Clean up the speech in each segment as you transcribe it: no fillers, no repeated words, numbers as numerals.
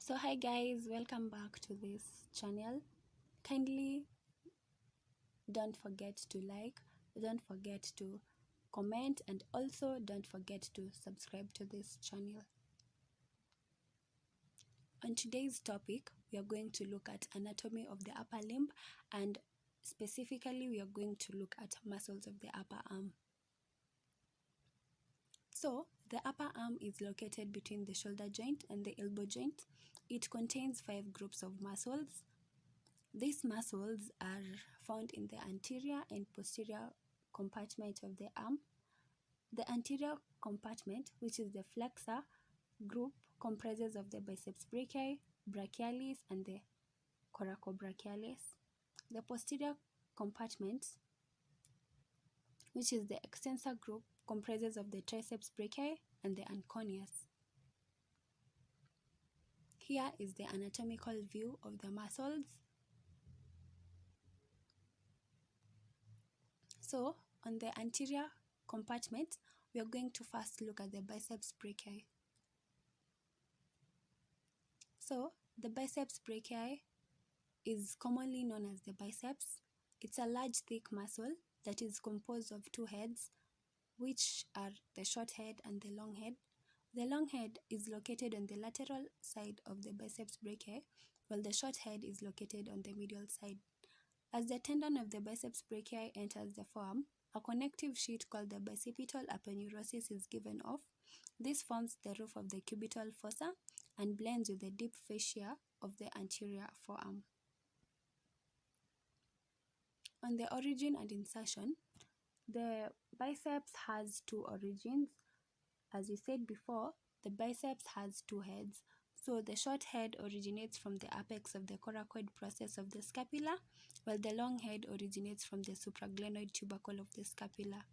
So hi guys, welcome back to this channel. Kindly don't forget to like, don't forget to comment, and also don't forget to subscribe to this channel. On today's topic, we are going to look at anatomy of the upper limb, and specifically we are going to look at muscles of the upper arm. So the upper arm is located between the shoulder joint and the elbow joint. It contains 5 groups of muscles. These muscles are found in the anterior and posterior compartment of the arm. The anterior compartment, which is the flexor group, comprises of the biceps brachii, brachialis, and the coracobrachialis. The posterior compartment, which is the extensor group, comprises of the triceps brachii and the anconeous. Here is the anatomical view of the muscles. So, on the anterior compartment, we are going to first look at the biceps brachii. So, the biceps brachii is commonly known as the biceps. It's a large, thick muscle that is composed of 2 heads, which are the short head and the long head. The long head is located on the lateral side of the biceps brachii, while the short head is located on the medial side. As the tendon of the biceps brachii enters the forearm, a connective sheet called the bicipital aponeurosis is given off. This forms the roof of the cubital fossa and blends with the deep fascia of the anterior forearm. On the origin and insertion, the biceps has 2 origins. As we said before, the biceps has 2 heads. So the short head originates from the apex of the coracoid process of the scapula, while the long head originates from the supraglenoid tubercle of the scapula.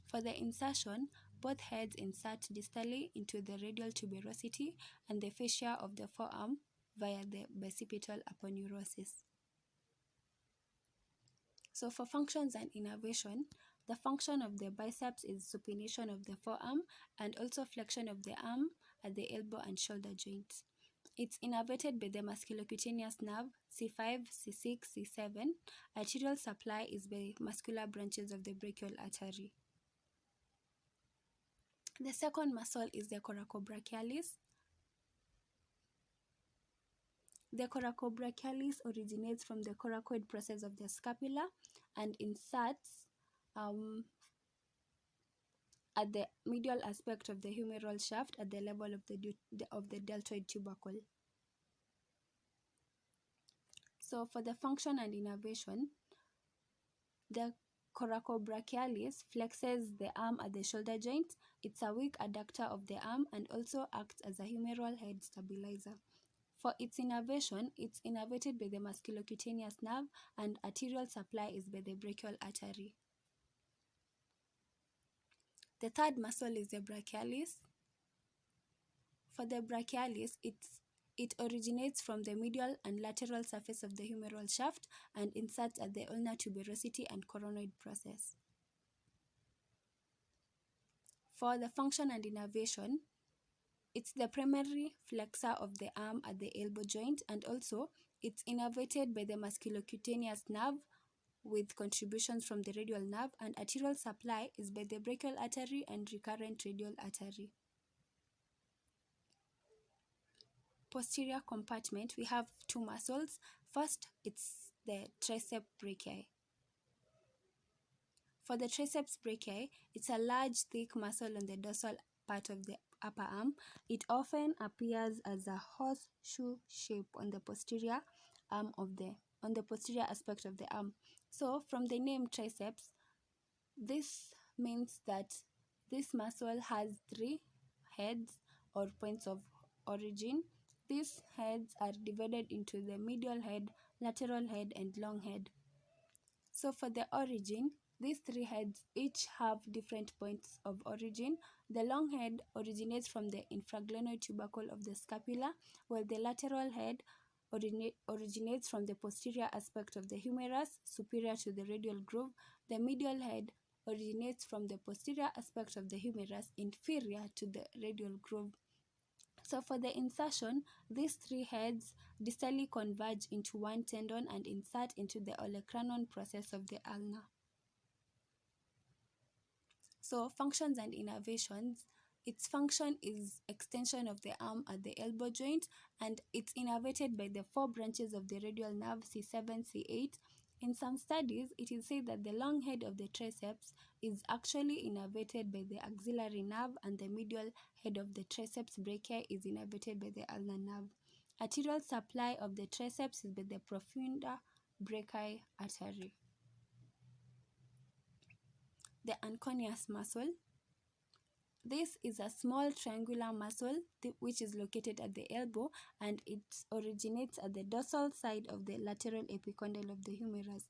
For the insertion, both heads insert distally into the radial tuberosity and the fascia of the forearm via the bicipital aponeurosis. So for functions and innervation, the function of the biceps is supination of the forearm and also flexion of the arm at the elbow and shoulder joints. It's innervated by the musculocutaneous nerve C5, C6, C7. Arterial supply is by muscular branches of the brachial artery. The second muscle is the coracobrachialis. The coracobrachialis originates from the coracoid process of the scapula and inserts at the medial aspect of the humeral shaft at the level of the deltoid tubercle. So for the function and innervation, the coracobrachialis flexes the arm at the shoulder joint. It's a weak adductor of the arm and also acts as a humeral head stabilizer. For its innervation, it's innervated by the musculocutaneous nerve and arterial supply is by the brachial artery. The third muscle is the brachialis. For the brachialis, it originates from the medial and lateral surface of the humeral shaft and inserts at the ulnar tuberosity and coronoid process. For the function and innervation, it's the primary flexor of the arm at the elbow joint, and also it's innervated by the musculocutaneous nerve with contributions from the radial nerve, and arterial supply is by the brachial artery and recurrent radial artery. Posterior compartment, we have 2 muscles. First, it's the triceps brachii. For the triceps brachii, it's a large, thick muscle on the dorsal part of the upper arm. It often appears as a horseshoe shape on the posterior aspect of the arm. So, from the name triceps, this means that this muscle has 3 heads or points of origin. These heads are divided into the medial head, lateral head, and long head. So for the origin, these 3 heads each have different points of origin. The long head originates from the infraglenoid tubercle of the scapula, while the lateral head originates from the posterior aspect of the humerus, superior to the radial groove. The medial head originates from the posterior aspect of the humerus, inferior to the radial groove. So for the insertion, these three heads distally converge into one tendon and insert into the olecranon process of the ulna. So functions and innervations. Its function is extension of the arm at the elbow joint, and it's innervated by the four branches of the radial nerve C7, C8. In some studies, it is said that the long head of the triceps is actually innervated by the axillary nerve, and the medial head of the triceps brachii is innervated by the ulnar nerve. Arterial supply of the triceps is by the profunda brachii artery. The anconeous muscle. This is a small triangular muscle which is located at the elbow, and it originates at the dorsal side of the lateral epicondyle of the humerus.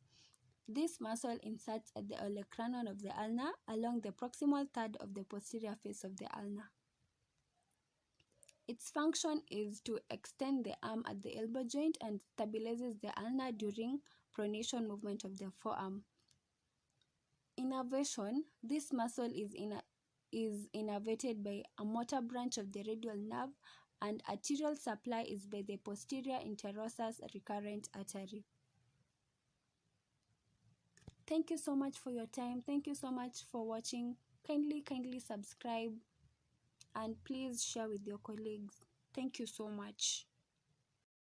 This muscle inserts at the olecranon of the ulna along the proximal third of the posterior face of the ulna. Its function is to extend the arm at the elbow joint and stabilizes the ulna during pronation movement of the forearm. Innervation. This muscle is innervated by a motor branch of the radial nerve, and arterial supply is by the posterior interosseous recurrent artery. Thank you so much for your time. Thank you so much for watching. Kindly subscribe, and please share with your colleagues. Thank you so much.